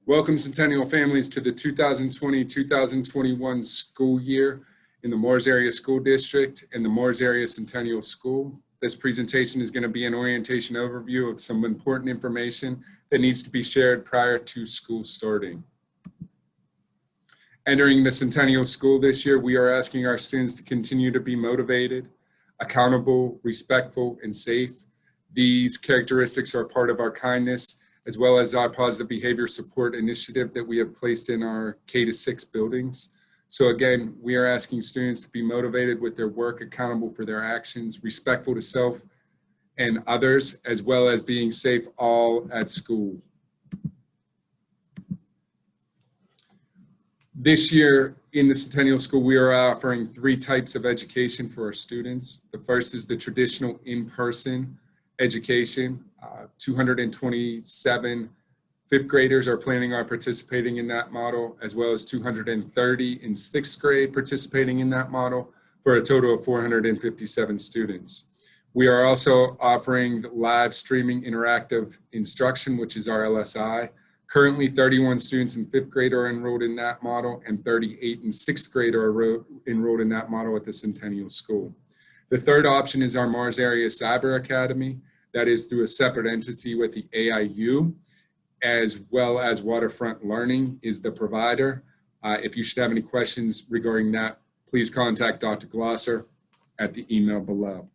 Welcome, Centennial families, to the 2020-2021 school year in the Moores Area School District and the Moores Area Centennial School. This presentation is going to be an orientation overview of some important information that needs to be shared prior to school starting. Entering the Centennial School this year, we are asking our students to continue to be motivated, accountable, respectful, and safe. These characteristics are part of our kindness, as well as our positive behavior support initiative that we have placed in our K-6 buildings. So again, we are asking students to be motivated with their work, accountable for their actions, respectful to self and others, as well as being safe all at school. This year in the Centennial School, we are offering 3 types of education for our students. The first is the traditional in-person education. 227 fifth graders are planning on participating in that model, as well as 230 in 6th grade participating in that model, for a total of 457 students. We are also offering live streaming interactive instruction, which is our LSI. Currently, 31 students in 5th grade are enrolled in that model, and 38 in 6th grade are enrolled in that model at the Centennial School. The third option is our Moores Area Cyber Academy. That is through a separate entity with the AIU, as well as Waterfront Learning is the provider. If you should have any questions regarding that, please contact Dr. Glosser at the email below.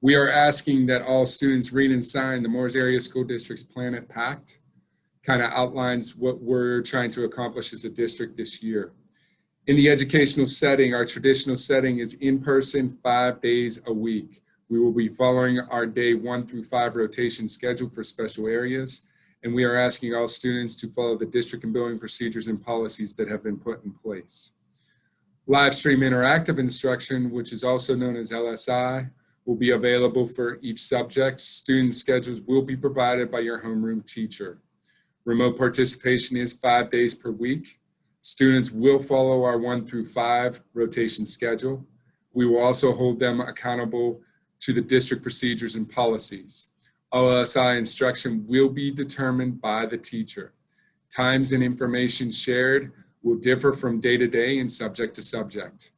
We are asking that all students read and sign the Moores Area School District's Planet Pact. Kind of outlines what we're trying to accomplish as a district this year. In the educational setting, our traditional setting is in person 5 days a week. We will be following our day 1 through 5 rotation schedule for special areas, and we are asking all students to follow the district and building procedures and policies that have been put in place. Live stream interactive instruction, which is also known as LSI, will be available for each subject. Student schedules will be provided by your homeroom teacher. Remote participation is 5 days per week. Students will follow our 1 through 5 rotation schedule. We will also hold them accountable to the district procedures and policies. LSI instruction will be determined by the teacher. Times and information shared will differ from day to day and subject to subject.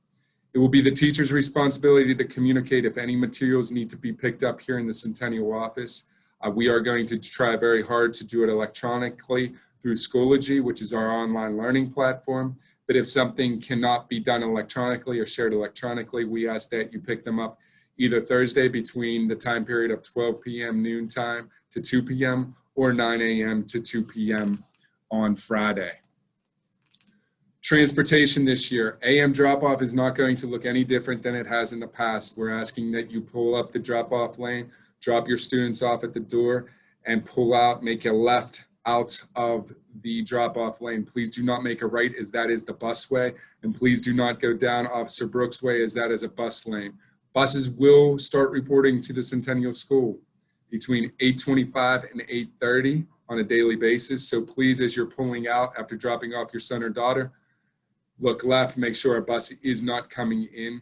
It will be the teacher's responsibility to communicate if any materials need to be picked up here in the Centennial office. We are going to try very hard to do it electronically through Schoology, which is our online learning platform. But if something cannot be done electronically or shared electronically, we ask that you pick them up either Thursday between the time period of 12 p.m. noon time to 2 p.m. or 9 a.m. to 2 p.m. on Friday. Transportation this year, AM drop-off is not going to look any different than it has in the past. We're asking that you pull up the drop-off lane, drop your students off at the door, and pull out, make a left out of the drop-off lane. Please do not make a right, as that is the busway, and please do not go down Officer Brooks Way, as that is a bus lane. Buses will start reporting to the Centennial School between 8:25 and 8:30 on a daily basis. So please, as you're pulling out after dropping off your son or daughter, look left, make sure a bus is not coming in.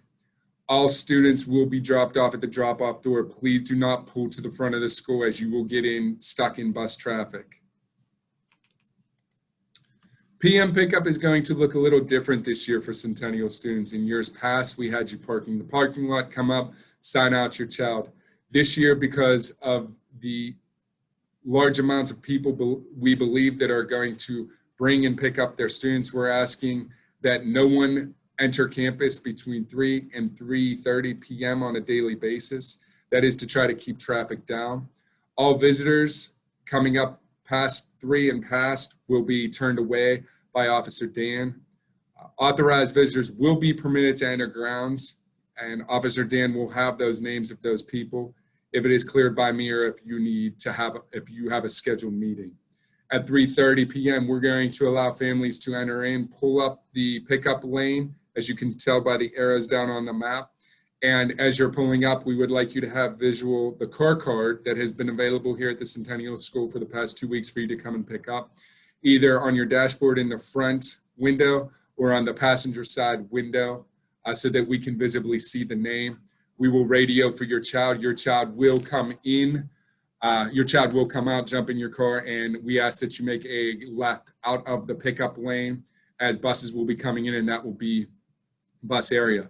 All students will be dropped off at the drop-off door. Please do not pull to the front of the school, as you will get stuck in bus traffic. PM pickup is going to look a little different this year for Centennial students. In years past, we had you parking the parking lot, come up, sign out your child. This year, because of the large amounts of people we believe that are going to bring and pick up their students, we're asking that no one enter campus between 3 and 3:30 p.m. on a daily basis. That is to try to keep traffic down. All visitors coming up past 3 and past will be turned away by Officer Dan. Authorized visitors will be permitted to enter grounds, and Officer Dan will have those names of those people if it is cleared by me, or if you have a scheduled meeting. At 3:30 p.m., we're going to allow families to enter in, pull up the pickup lane, as you can tell by the arrows down on the map. And as you're pulling up, we would like you to have visual the car card that has been available here at the Centennial School for the past 2 weeks for you to come and pick up, either on your dashboard in the front window or on the passenger side window, so that we can visibly see the name. We will radio for your child. Your child will come in your child will come out, jump in your car, and we ask that you make a left out of the pickup lane as buses will be coming in, and that will be bus area.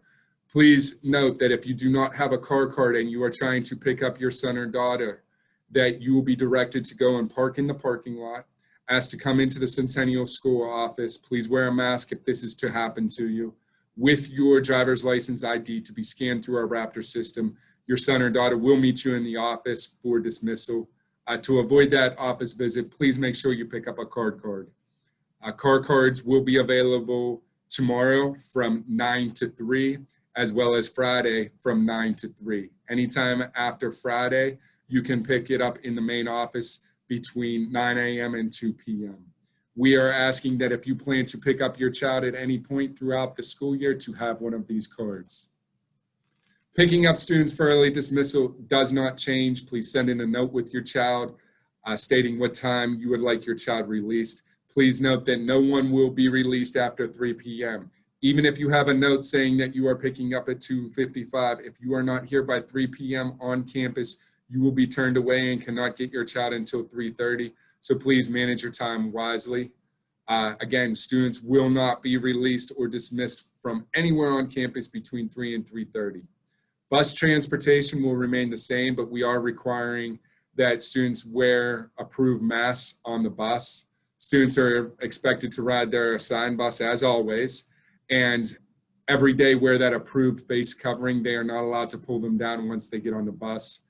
Please note that if you do not have a car card and you are trying to pick up your son or daughter, that you will be directed to go and park in the parking lot, asked to come into the Centennial School office. Please wear a mask if this is to happen to you, with your driver's license ID to be scanned through our Raptor system. Your son or daughter will meet you in the office for dismissal. To avoid that office visit, please make sure you pick up a card. Car cards will be available tomorrow from 9 to 3, as well as Friday from 9 to 3. Anytime after Friday, you can pick it up in the main office between 9 a.m. and 2 p.m. We are asking that if you plan to pick up your child at any point throughout the school year to have one of these cards. Picking up students for early dismissal does not change. Please send in a note with your child stating what time you would like your child released. Please note that no one will be released after 3 p.m. Even if you have a note saying that you are picking up at 2:55, if you are not here by 3 p.m. on campus, you will be turned away and cannot get your child until 3:30. So please manage your time wisely. Again, students will not be released or dismissed from anywhere on campus between 3 and 3:30. Bus transportation will remain the same, but we are requiring that students wear approved masks on the bus. Students are expected to ride their assigned bus as always, and every day wear that approved face covering. They are not allowed to pull them down once they get on the bus.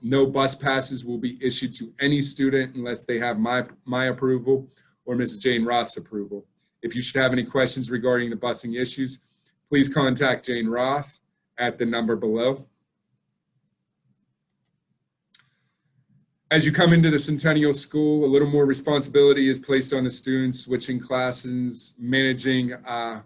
No bus passes will be issued to any student unless they have my approval or Mrs. Jane Roth's approval. If you should have any questions regarding the busing issues, please contact Jane Roth at the number below. As you come into the Centennial School, a little more responsibility is placed on the students, switching classes, managing a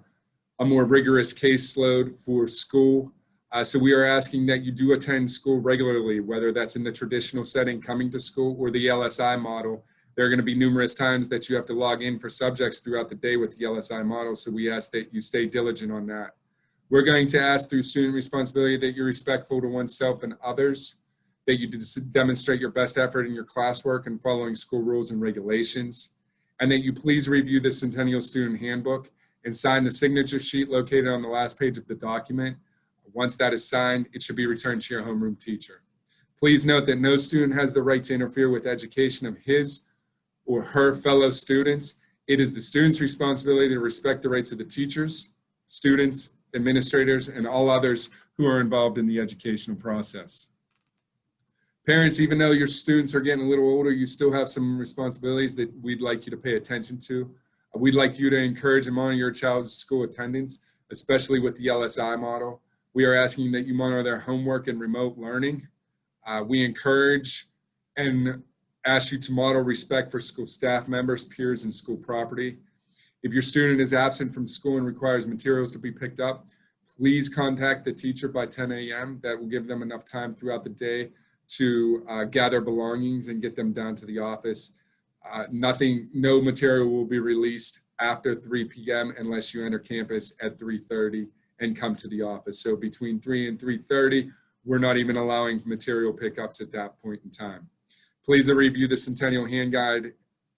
more rigorous caseload for school. So we are asking that you do attend school regularly, whether that's in the traditional setting, coming to school, or the LSI model. There are going to be numerous times that you have to log in for subjects throughout the day with the LSI model, so we ask that you stay diligent on that. We're going to ask through student responsibility that you're respectful to oneself and others, that you demonstrate your best effort in your classwork and following school rules and regulations, and that you please review the Centennial Student Handbook and sign the signature sheet located on the last page of the document. Once that is signed, it should be returned to your homeroom teacher. Please note that no student has the right to interfere with education of his or her fellow students. It is the student's responsibility to respect the rights of the teachers, students, administrators, and all others who are involved in the educational process. Parents, even though your students are getting a little older, you still have some responsibilities that we'd like you to pay attention to. We'd like you to encourage and monitor your child's school attendance, especially with the LSI model. We are asking that you monitor their homework and remote learning. We encourage and ask you to model respect for school staff members, peers, and school property. If your student is absent from school and requires materials to be picked up, please contact the teacher by 10 a.m. That will give them enough time throughout the day to gather belongings and get them down to the office. No material will be released after 3 p.m. unless you enter campus at 3:30 and come to the office. So between 3 and 3:30, we're not even allowing material pickups at that point in time. Please review the Centennial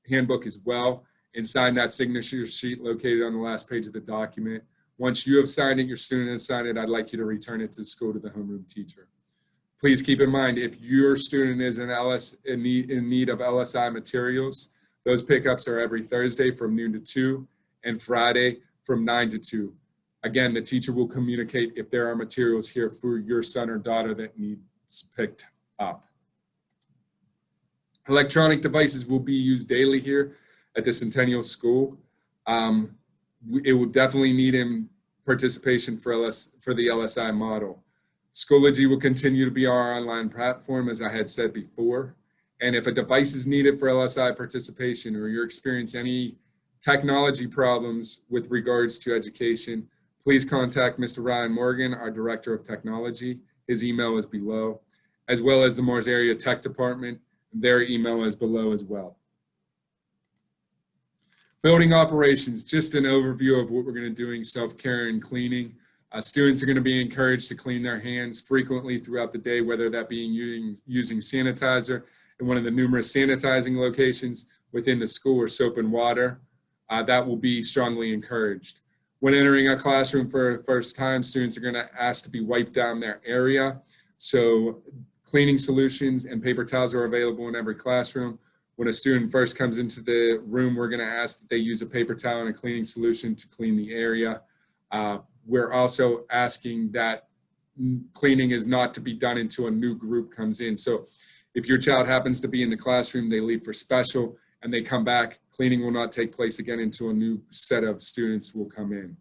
Handbook as well and sign that signature sheet located on the last page of the document. Once you have signed it, your student has signed it, I'd like you to return it to the school to the homeroom teacher. Please keep in mind, if your student is in need of LSI materials, those pickups are every Thursday from noon to 2 and Friday from 9 to 2. Again, the teacher will communicate if there are materials here for your son or daughter that needs picked up. Electronic devices will be used daily here at the Centennial School. It will definitely need participation for the LSI model. Schoology will continue to be our online platform, as I had said before. And if a device is needed for LSI participation, or you're experiencing any technology problems with regards to education, please contact Mr. Ryan Morgan, our Director of Technology. His email is below, as well as the Morris Area Tech Department. Their email is below as well. Building operations, just an overview of what we're going to be doing, self-care and cleaning. Students are going to be encouraged to clean their hands frequently throughout the day, whether that being using sanitizer in one of the numerous sanitizing locations within the school or soap and water. That will be strongly encouraged. When entering a classroom for the first time, students are going to ask to be wiped down their area. So cleaning solutions and paper towels are available in every classroom. When a student first comes into the room, we're going to ask that they use a paper towel and a cleaning solution to clean the area. We're also asking that cleaning is not to be done until a new group comes in. So if your child happens to be in the classroom, they leave for special and they come back, cleaning will not take place again until a new set of students will come in.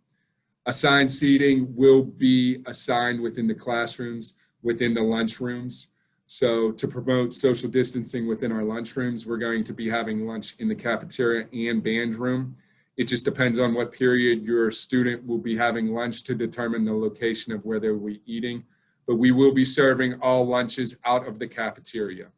Assigned seating will be assigned within the classrooms, within the lunchrooms. So to promote social distancing within our lunchrooms, we're going to be having lunch in the cafeteria and band room. It just depends on what period your student will be having lunch to determine the location of where they will be eating. But we will be serving all lunches out of the cafeteria.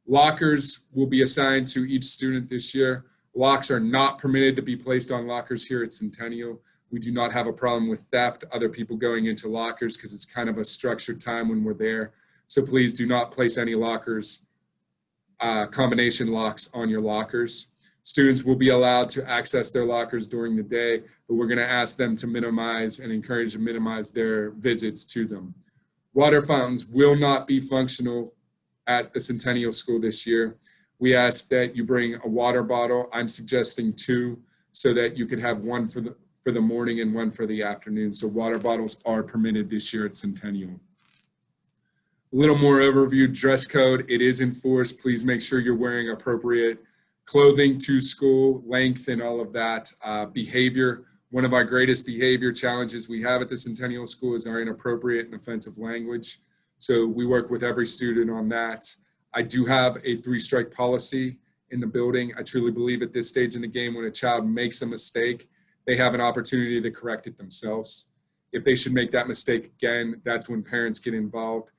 Lockers will be assigned to each student this year. Locks are not permitted to be placed on lockers here at Centennial. We do not have a problem with theft, other people going into lockers, because it's kind of a structured time when we're there. So please do not place any lockers, combination locks on your lockers. Students will be allowed to access their lockers during the day, but we're going to ask them to minimize and encourage to minimize their visits to them. Water fountains will not be functional at the Centennial School this year. We ask that you bring a water bottle. I'm suggesting 2 so that you could have one for the morning and one for the afternoon. So water bottles are permitted this year at Centennial. A little more overview, dress code, it is enforced. Please make sure you're wearing appropriate clothing to school, length and all of that. Behavior, one of our greatest behavior challenges we have at the Centennial School is our inappropriate and offensive language. So we work with every student on that. I do have a 3-strike policy in the building. I truly believe at this stage in the game, when a child makes a mistake, they have an opportunity to correct it themselves. If they should make that mistake again, that's when parents get involved.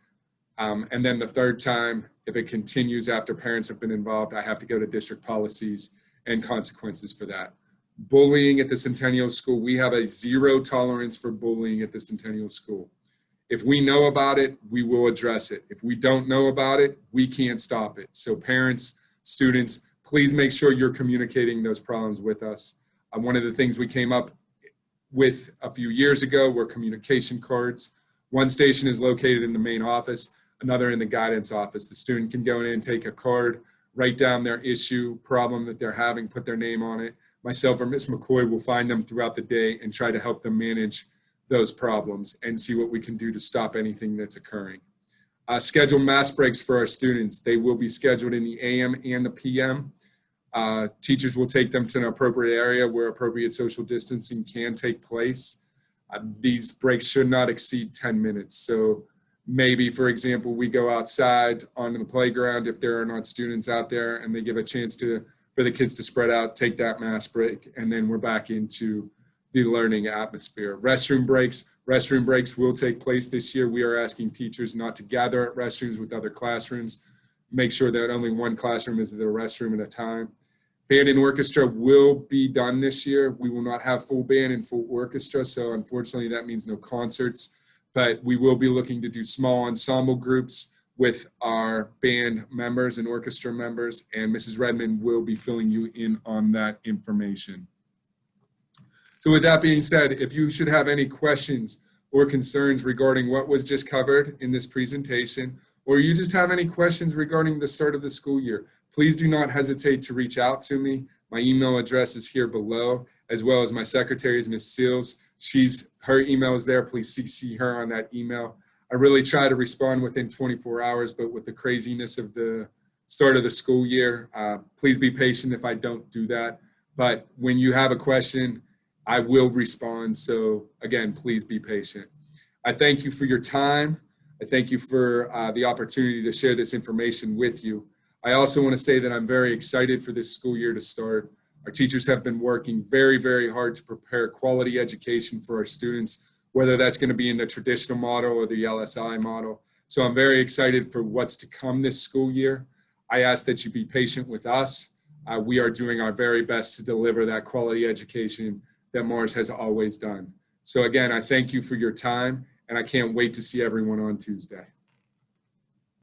And then the third time, if it continues after parents have been involved, I have to go to district policies and consequences for that. Bullying at the Centennial School, we have a 0 tolerance for bullying at the Centennial School. If we know about it, we will address it. If we don't know about it, we can't stop it. So parents, students, please make sure you're communicating those problems with us. One of the things we came up with a few years ago were communication cards. One station is located in the main office, another in the guidance office. The student can go in and take a card, write down their issue, problem that they're having, put their name on it. Myself or Ms. McCoy will find them throughout the day and try to help them manage those problems and see what we can do to stop anything that's occurring. Schedule mass breaks for our students. They will be scheduled in the AM and the PM. Teachers will take them to an appropriate area where appropriate social distancing can take place. These breaks should not exceed 10 minutes. So maybe, for example, we go outside onto the playground if there are not students out there and they give a chance for the kids to spread out, take that mass break, and then we're back into the learning atmosphere. Restroom breaks will take place this year. We are asking teachers not to gather at restrooms with other classrooms. Make sure that only one classroom is the restroom at a time. Band and orchestra will be done this year. We will not have full band and full orchestra, so unfortunately that means no concerts, but we will be looking to do small ensemble groups with our band members and orchestra members, and Mrs. Redmond will be filling you in on that information. So with that being said, if you should have any questions or concerns regarding what was just covered in this presentation, or you just have any questions regarding the start of the school year, please do not hesitate to reach out to me. My email address is here below, as well as my secretary's, Ms. Seals. Her email is there. Please CC her on that email. I really try to respond within 24 hours, but with the craziness of the start of the school year, please be patient if I don't do that. But when you have a question, I will respond. So again, please be patient. I thank you for your time. I thank you for the opportunity to share this information with you. I also want to say that I'm very excited for this school year to start. Our teachers have been working very, very hard to prepare quality education for our students, whether that's going to be in the traditional model or the LSI model. So I'm very excited for what's to come this school year. I ask that you be patient with us. We are doing our very best to deliver that quality education that Mars has always done. So again, I thank you for your time, and I can't wait to see everyone on Tuesday.